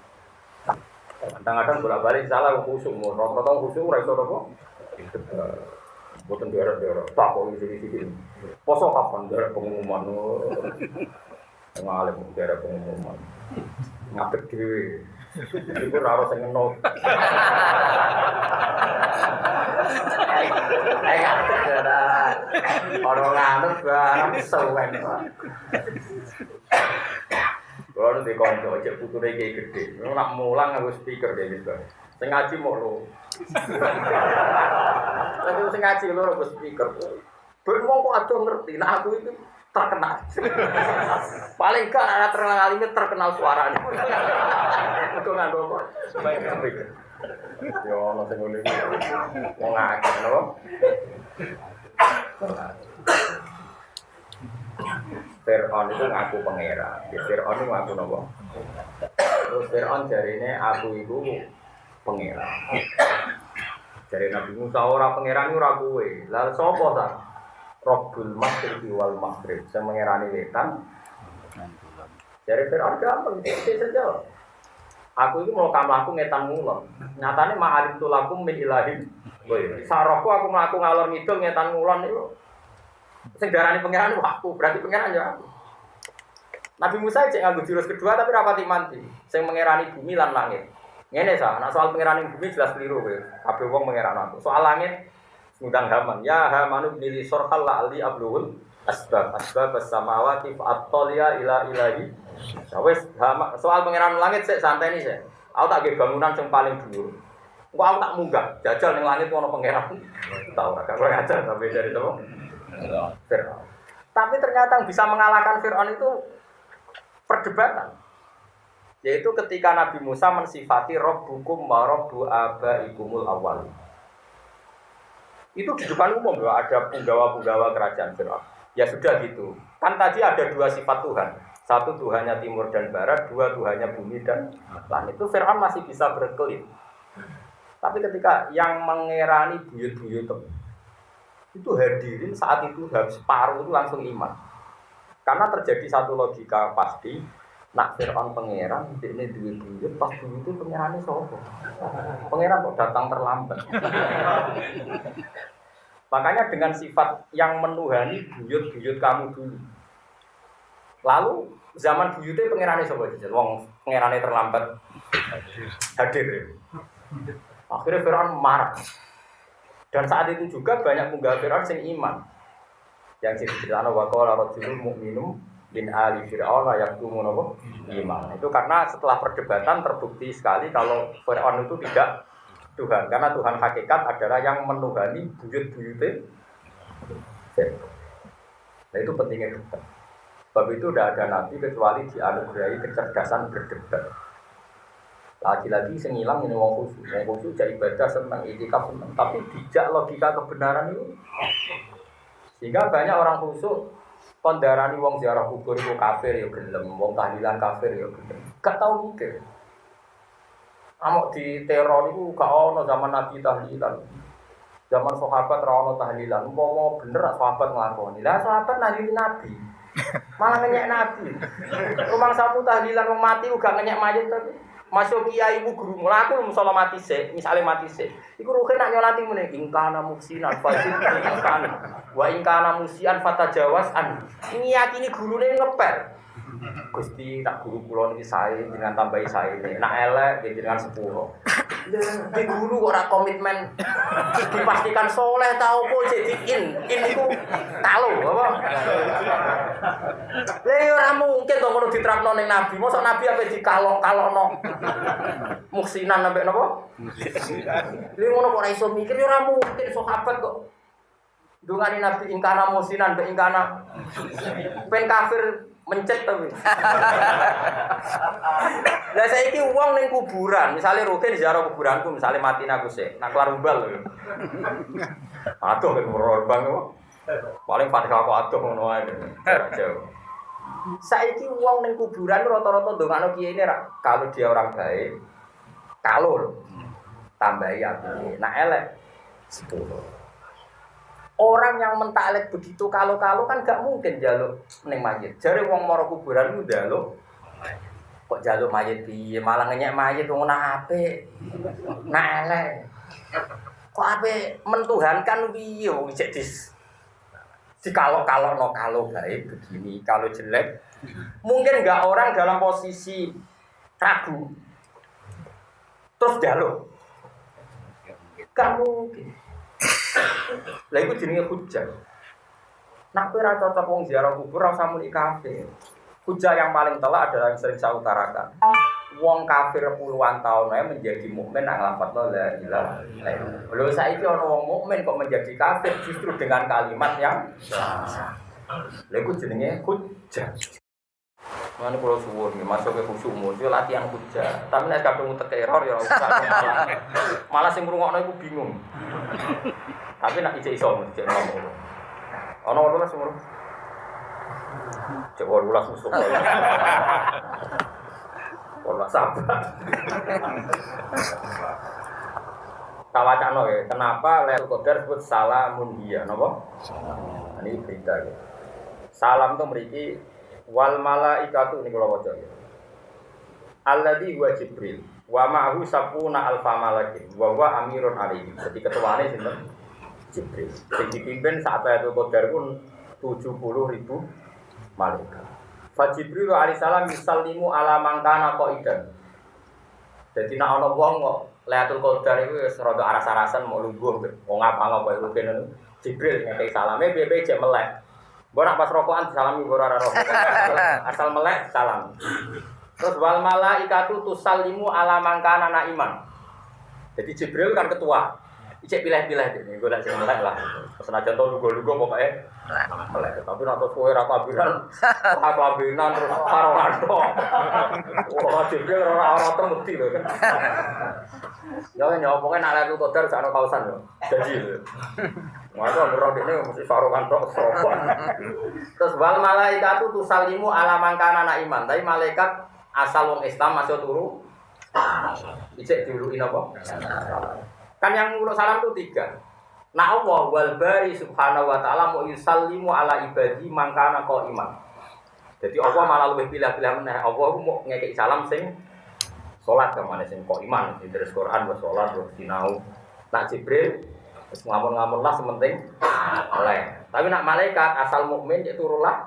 Kadang-kadang bolak-balik salah khusuk, rata-rata khusuk ora iso apa? Boten daerah-daerah. Tak kok iki. Poso kapan daerah pengumuman. Ngalim daerah pengumuman. Ngadeg dhewe. Iku ora harus ngeno. Orang nganut barang sewen. Kalau di konco cek puture iki gede. Nak mulang aku speaker dhewe wis. Sing ngaji mok lho. Tapi sing ngaji lho aku speaker. Ben wong kok ado ngerti nek aku itu terkenal. Paling gak ana terkenal ini terkenal suaranya. Aku nganggo kok. Speaker. Yo ono sing ngene iki. Wong akeh lho. Fir'aun itu ngaku pangeran. Fir'aun itu ngaku napa? Terus Fir'aun jarine aku iku pangeran. Jare Nabi Musa ora pangeran ora kowe. Lah sapa ta? Rabbul Masyriqi wal Maghrib. Sing mengerani wetan. Jare Fir'aun gampang saja. Aku ini mau kamlaku ngetan ngulon. Nyatane ma'alim tulakum min ilahim. Sarokku aku mlaku ngalor ngidul ngetan ngulon itu. Sing darani pangeran aku, berarti pangeran ya aku. Nabi Musa cek nganggo jurus kedua tapi rapati mati. Sing mengerani bumi lan langit. Ngene sa, nek soal pangerani bumi jelas keliru kowe. Kabeh wong mengeran aku. Soal langit ngundang Haman. Ya Hamanu bili sorhal la ali abluhul asbab as-samawati fa'atliya ila ilahi. Wes soal pangeran langit sik santai nih sik. Aku tak nggih bangunan sing paling dhuwur. Engko aku tak munggah, jajal ning langit ono pangeran. Tahu ora kok ngajar tapi dari itu. Fir'aun. Tapi ternyata yang bisa mengalahkan Fir'aun itu perdebatan. Yaitu ketika Nabi Musa mensifati Rabbukum wa Rabbu abaikumul awwal. Itu di depan umum loh, ada punggawa-punggawa kerajaan Fir'aun. Ya sudah gitu. Kan tadi ada dua sifat Tuhan. Satu Tuhannya timur dan barat, dua Tuhannya bumi dan langit. Itu Fir'aun masih bisa berkelit. Tapi ketika yang mengerani buyut-buyut itu hadirin saat itu separuh itu langsung iman. Karena terjadi satu logika pasti, nak Fir'aun pangeran, ini duit-duit, pas duit itu pangerannya sopo. Pangeran kok datang terlambat. Makanya dengan sifat yang menuhani buyut-buyut kamu dulu. Lalu zaman buyutnya pengirannya sapa jajan? Wong pengirannya terlambat hadir. Akhirnya Firaun marah. Dan saat itu juga banyak munggah Firaun sing iman. Yang diceritakan wa qala rajulun mu'minun bin ali Firaun yaktumun iman. Itu karena setelah perdebatan terbukti sekali kalau Firaun itu tidak Tuhan. Karena Tuhan hakikat adalah yang menuhani buyut-buyutnya. Nah itu pentingnya debat. Sebab itu tidak ada nabi kecuali dianugerahi kecerdasan berdebat. Lagi-lagi sing ilang ini wong khusyuk. Wong khusyuk jadi ibadah senang, itikaf senang. Tapi dijak logika kebenaran itu. Sehingga banyak orang khusyuk kondarani wong ziarah kubur itu kafir ya gelem, wong tahlilan kafir ya gelem. Gak tau mikir. Amok di teror itu gak ono zaman Nabi tahlilan. Zaman sahabat ra ono tahlilan. Umpama bener sahabat nglakoni. Lah sahabat nahlilin Nabi. Malah ngenyek Nabi. Rumang sapu tahlilan wong mati uga ngenyek mayit tapi masuk kiai ibu guru mlaku musala mati sik, misale mati sik. Iku ruhe nak nyolati meneh ingkana muksinan fajin ingkana. Wa ingkana musian fatajawas an. Ngiyakini gurune ngepel. Gusti tak guru kula niki sae dengan tambahi sae. Nak elek nggih dengan 10. Di guru kok ora komitmen dipastikan soleh ta opo jadi in iku talo apa? Lah ya ora mungkin to ngono diterapno ning nabi. Mosok nabi ape dikalok-kalokno. Muksinan sampe napa? Lha ngono kok ora iso mikir ya ora mungkin sahabat kok. Dungane nabi ingkana musinan be ingkana ben kafir mencet tapi. Lah saiki wong ning kuburan, misale rutin ziarah kuburanku, misale mati aku sik, nak kelar umbal lho. Aduh ben rorbang kok. Paling Fatihah kok aduh ngono ae. Jauh. Saiki wong ning kuburan rata-rata ndongakno kiye ini kalau dia orang baik, kalau tambahi apike, nak elek 10. Orang yang mentaklek begitu kalau-kalau kan gak mungkin jaluk ning mayit. Jare wong mara kuburan ku njaluk kok jaluk mayit piye malah ngenyek mayit wong apik. Nak elek. Kok apik mentuhankan piye wong cek di kalau-kalokno kalau baik begini, kalau jelek mungkin enggak orang dalam posisi ragu terus jaluk. Gak mungkin. Lah iku jenenge hujjah. Nek ora cocok wong ziarah kubur ora usah muni kafir. Hujjah yang paling telak adalah yang sering saya utarakan. Wong kafir puluhan tahun ae menjadi mukmin nang lafadzna la ilaha illallah. Lho saiki ana wong mukmin kok menjadi kafir justru dengan kalimat yang salah. Lha iku jenenge hujjah. Mane kula suwun nggih masuk ke khusyuk muncul latihan hujjah. Tapi nek kadung utek error ya malah sing ngrungokno iku bingung. Tapi nak iso cek ngomong. Ana ora semua. Cek ora musuh. Ora sabar. Tawacano ya, kenapa Lailatul Qadar disebut salamun dia, napa? Ini berita ya. Salam itu mriki wal malaikatu niku lho waca. Alladzi huwa Jibril wa ma'ahu sapuna alfa malakin wa huwa amirun alaihi. Jadi ketuane sinten? Jibril. Sing dipimpin saat Lailatul Qadar pun 70.000 malaikat. Fa Jibril alaihi salam yusallimu ala man kana qaidan. Dadi nek ana wong kok Lailatul Qadar iku wis rada aras-arasan mau lungguh wong apa kok rugen Jibril ngekeki salame piye-piye jek melek. Mbok nak pas rokokan disalami mbok ora rokokan. Asal melek salam. Terus wal malaikatu tusallimu ala man kana naiman. Jadi Jibril kan ketua. Ijek pilih-pilih iki golek sing melek lah. Senajan to lugu-lugu pokoke melek. Tapi nek kowe ora kabinan terus karo ranto. Wah, Jibril ora temudi lho. Ya nyopoke nek Lailatul Qadar sak ana kausan lho. Jadi lho. Masa ngerok ini mesti sarukan tok sopan. Terus wal malaikatu tusallimu ala man kana naiman. Tapi malaikat asal wong Islam masuk turu. Ijek diuluki napa? Kan yang nguluk salam itu 3. Nah Allah wal bari subhanahu wa ta'ala mau yusallimu ala ibadi man kana qaiman. Jadi Allah malah lebih pilih-pilih meneh. Allah mau ngekeki salam sing salat kemana sing qaiman, terus Quran wa salat wa sinau. Nak Jibril Terus ngamun-ngamun lah sementing oleh. Tapi nak malaikat asal mukmin itu turunlah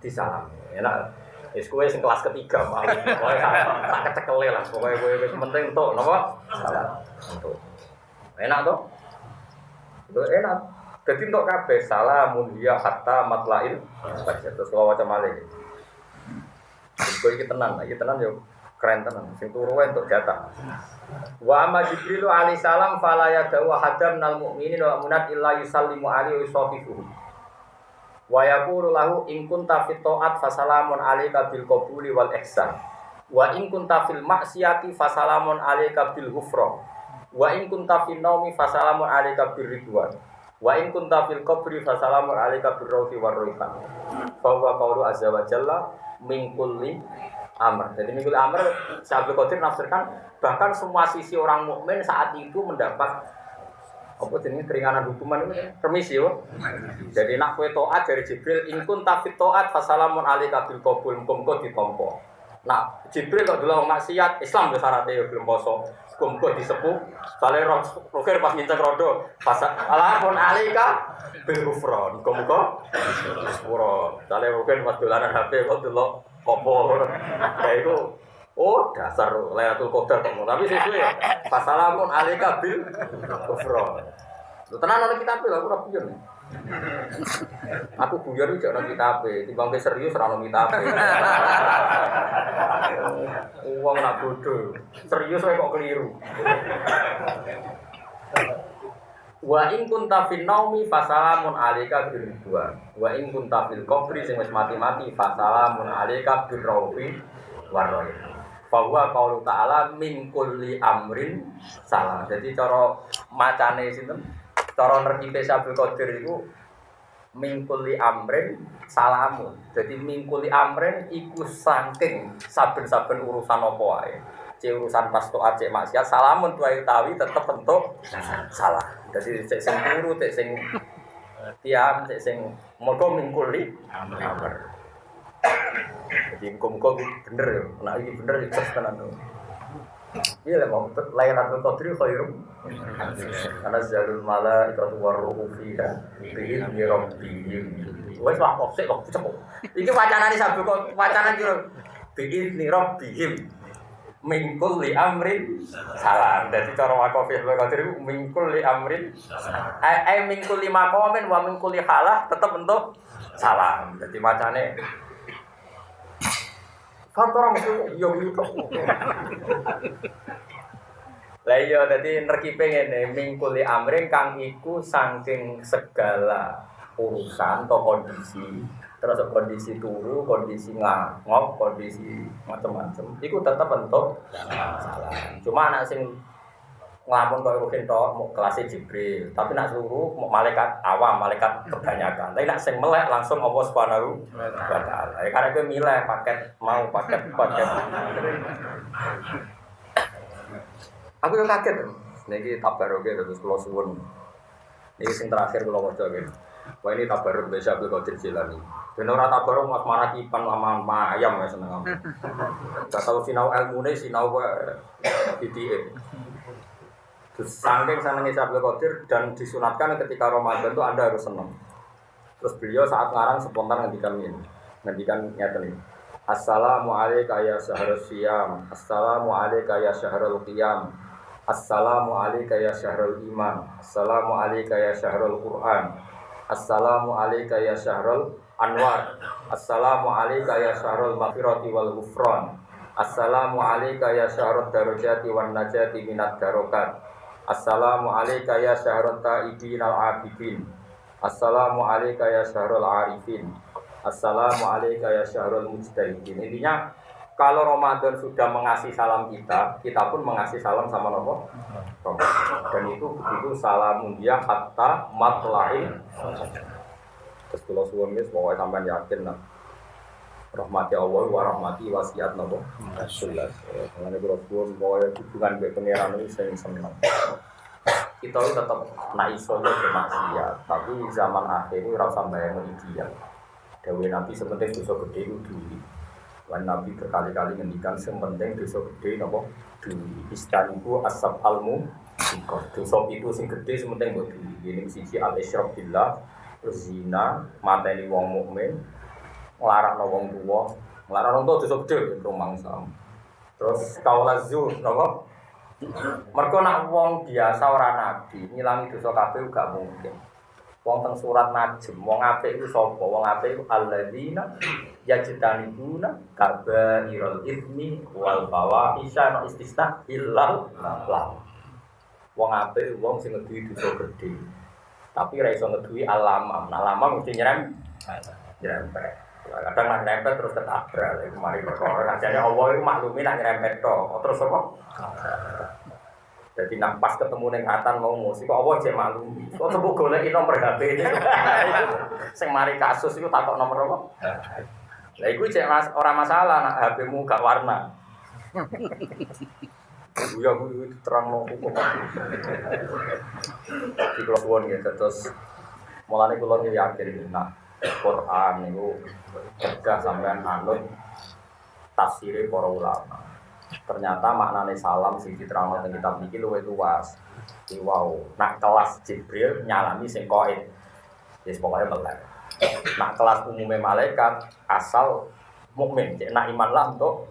disalam. Enak. Wis kowe sing kelas ketiga, Pak. Pokoke tak kecekele lah. Pokoke kowe wis penting entuk napa? Salam. Entuk. Enak toh? Itu enak. Jadi untuk kabeh salamun hiya hatta matlail. Terus kalau macam malih. Kowe iki tenan yo keren tenan. Sing turu entuk jatah. Wa amma Jibril alaihi salam fala yadawu hadam nal mukminin wa munat illa yusallimu alaihi wa yusafihu. Wa yaqulu lahu in kunta fit ta'at fasalamun alayka bil qabuli wal ihsan. Wa in kunta fil ma'siyati fasalamun alayka bil ghufran. Wa in kunta fin naumi fasalamun alayka bir ridwan. Wa in kunta fil qabri fasalamun alayka bir rawhi war raihan. Fa huwa qawlu azza wa jalla min kulli amr. Jadi min kulli amr Syaikhul Qadir nafsirkan bahkan semua sisi orang mukmin saat itu mendapat apa jenenge keringanan hukuman itu remisi yo. Jadi nak kowe taat dari Jibril in kunta fit ta'at fasalamun alayka bil qabul muga ditampa. Nah, Jibril kok delok maksiat Islam wis syaratnya yo belum poso. Muga disepuh. Sale roker pas nginceng rodo fasalamun alayka bil ghufran. Muga sepuro. Sale roker pas dolanan HP kok delok opo. Kayak itu oh dasar Lailatul Qadar tapi sesuai ya. Fasalamun alayka bil ghufran. Lu tenan ana kitab lho aku ora guyon. Aku guyon iki ana kitab timbang ke serius ora ana kitab. Wong nak bodoh. Serius kok keliru. Wa in kunta fin naumi fasalamun alayka bil ridwan. Wa in kunta fil qabri sing wis mati-mati fasalamun alayka bir rawfi war raihan. Bahwa qaulu ta'ala min kulli amrin salam. Jadi cara macane sinten? Cara nerkipe Syaikhul Qadir iku min kulli amrin salamun. Jadi min kulli amrin iku saking saben-saben urusan apa wae. Cek urusan pas taat cek maksiat salamun tuai utawi tetep bentuk salah. Jadi cek sing turu, cek sing tiam, cek sing mergo min kulli amr. Jadi muka-muka bener ya, nah ini bener ya tenan tuh. Iya lah mau Lailatul Qadri khairum. Karena zalul mala ikatu waruhu fiha bi'idni rabbihim. Wes wah kok sik kok cepet. Iki wacanane sabuk wacanan kira bi'idni rabbihim. Min kulli amrin salam. Dadi cara wakafih Qadri min kulli amrin min kulli maqamin wa min kulli halah tetep bentuk salam. Dadi macane kantor mesti yo gitu. Lah iya dadi nerkipe ngene mingkuli amring kang iku saking segala urusan atau kondisi. Terus kondisi turu, kondisi ngangop, kondisi macam-macam. Iku tetep bentuk salah. Cuma anak sing nglamun kok ruhin tok mau kelas Jibril, tapi nak suruh mau malaikat awam, malaikat kebanyakan. Tapi nak sing melek langsung Allah Subhanahu wa taala. Ya karena kowe milih paket. Aku yang kaget. Niki tabaruke terus kula suwun. Niki sing terakhir kula waca nggih. Wah ini tabaruk Syekh Abdul Qadir Jilani. Ben ora tabaruk Mas Marakipan sama ayam ya seneng aku. Gak tau sinau ilmune sinau DTE. Terus saking senengnya Syekh Abdul Qadir dan disunatkan ketika Ramadan itu Anda harus senang. Terus beliau saat ngarang spontan ngendikan ini. Ngendikan ngeten iki. Assalamu alayka ya syahrul siyam. Assalamu alayka ya syahrul qiyam. Assalamu alayka ya syahrul iman. Assalamu alayka ya syahrul Qur'an. Assalamu alayka ya syahrul anwar. Assalamu alayka ya syahrul maghfirati wal ghufran. Assalamu alayka ya syahrul darajati wan najati minad darokat. Assalamu alayka ya syahrul ta'ibin al-abidin. Assalamu alayka ya syahrul arifin. Assalamu alayka ya syahrul mujtahidin. Intinya kalau Ramadan sudah mengasih salam kita, kita pun mengasih salam sama Allah. Dan itu begitu salamun dia hatta matla'il. Terus kalau suami pokoknya sampai yakin lah. Rahmati Allah wa rahmati wasiat nabo. Jelas. Karena kalau suami pokoknya hubungan dengan pengiran ini saya senang. Kita itu tetap naik solo bermaksiat, tapi zaman akhir ini rasa bayang ideal. Dewi Nabi sepenting dosa gede itu dulu. Lan Nabi berkali-kali ngendikan sepenting dosa gede napa dulu. Istaniku asab almu Dosa itu sing gede sementing mbok ini siji al-isyrak billah, terus zina, mateni wong mukmin, nglarakno wong tuwa, nglarakno wong tuwa dosa gede rumangsa. Terus kaulaz zur napa? Mergo nak wong biasa ora nabi, ngilangi dosa kabeh gak mungkin. Wong teng surat Najm, wong apik iku sapa? Wong apik iku alladzina yajtanibuna kabairal itsmi wal fawahisha no istisna illal lam. Wong apik wong sing ngeduwi dosa gedhe. Tapi ora iso ngeduwi alamam. Nah, alamam mesti nyerempet. Kadang nak nyerempet terus ketabrak. Iku mari perkara. Ajane Allah iku maklumi nak nyerempet tok. Terus apa? Jadi nak pas ketemu ning atan mau musik kok apa cek malu. Kok sebut goleki nomor HP ini. Sing mari kasus iku takok nomor apa? Lah iku cek ora masalah nak HP-mu gak warna. Ya kuwi terangno hukum. Iki kula suwun nggih terus mulane kula yakin nak Quran niku cegah sampean anut tafsire para ulama. Ternyata maknane salam sing diterangno teng kitab niki luwih luas. Iki wow, nak kelas Jibril nyalami sing qaid. Wis pokoke melek. Nak kelas umume malaikat asal mukmin, cek nak iman lah untuk.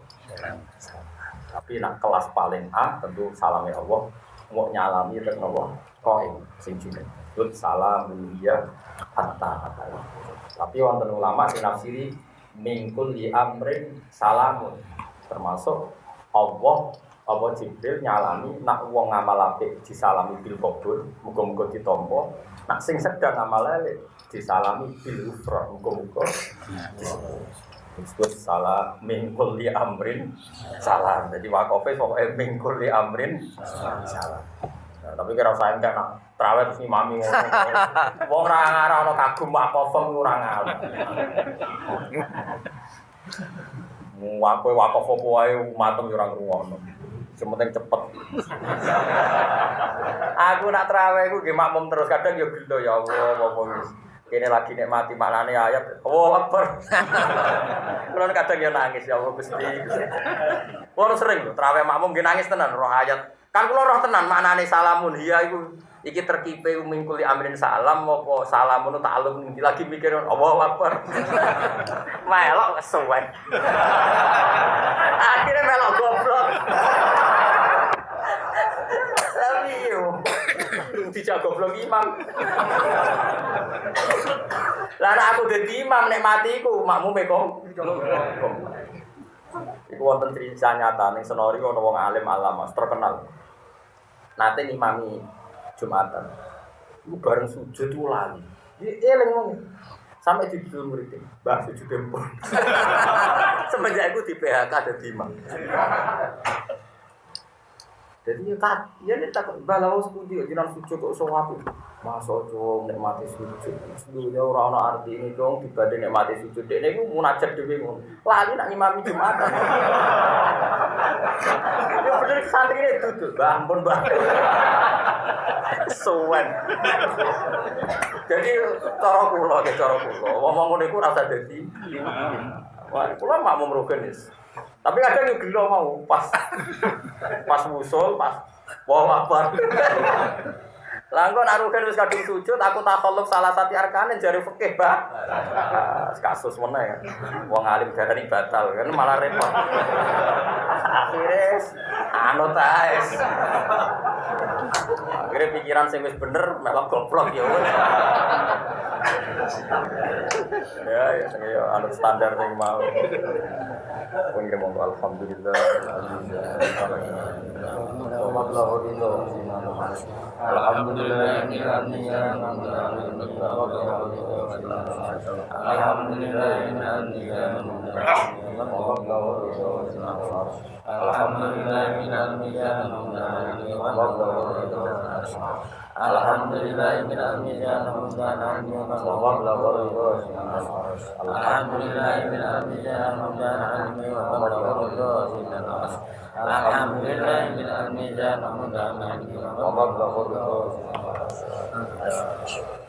Tapi nak kelas paling A tentu salame Allah, mau nyalami tek napa qaid sing jenenge. Lut salam ya hatta. Tapi wonten ulama sing nafsiri mingkul li amrin salamun. Termasuk Allah Jibril nyalami nak wong ngamal apik disalami bil qabul, muga-muga ditampa. Nak sing sedang ngamal elek disalami bil ufra, muga-muga disebut salah min kulli amrin salam. Jadi wakofe pokoke min kulli amrin salam. Nah, tapi kira usah engke nak traweh terus imami ngono. Wong ora ana kagum wakofem ora ngalih. Wakaf apa wae matem yo ora ngrungokno. Sementing cepet. Aku nak traweh iku nggih makmum terus kadang yo gelo ya Allah apa wis. Kene lagi nikmati maknane ayat. Allahu Akbar. Kulo kadang yo nangis ya Allah Gusti. Kulo sering lho traweh makmum nggih nangis tenan roh ayat. Kan kulo roh tenan maknane salamun hiya iku iki terkipe mingkuli amrin salam apa salamun ta'alluq lagi mikir Allahu Akbar. Melok suwe. Akhirnya melok goblok. Tapi yo dijak goblok imam. Lah aku dadi imam nek mati iku makmume kok. Iku wonten cerita nyata ning Senori ana wong alim alama terkenal. Nate ngimami Jumatan. Iku bareng sujud ku lali. Iki eling wong. Sampai di dulu muridnya, Mbah sujud tempur. Semenjak itu di PHK dadi imam. Jadi ya nek takut balawo sepundi jenengan sujud kok iso apik. Masa cong nek mati sujud. Sedunya ora ana artine cong dibanding nek mati sujud. Dekne iku munajat dhewe ngono. Lali nak ngimami Jumatan. Ya bener santrine duduk, Mbah ampun Mbah. Suwen. Jadi cara kula. Wong ngene iku ora usah dadi. Wah, kula makmum rogenis. Tapi kadang yo gelo mau pas musul, pas Allahu Akbar. Lah engko nek rogen wis kadung sujud, aku takhalluf salah satu arkane jare fikih, Mbah. Kasus meneh. Wong alim darani batal kan malah repot. Akhire anut ae. Akhire pikiran sing wis bener melok goblok ya wis. Ya anut standar sing mau. Pun monggo alhamdulillah.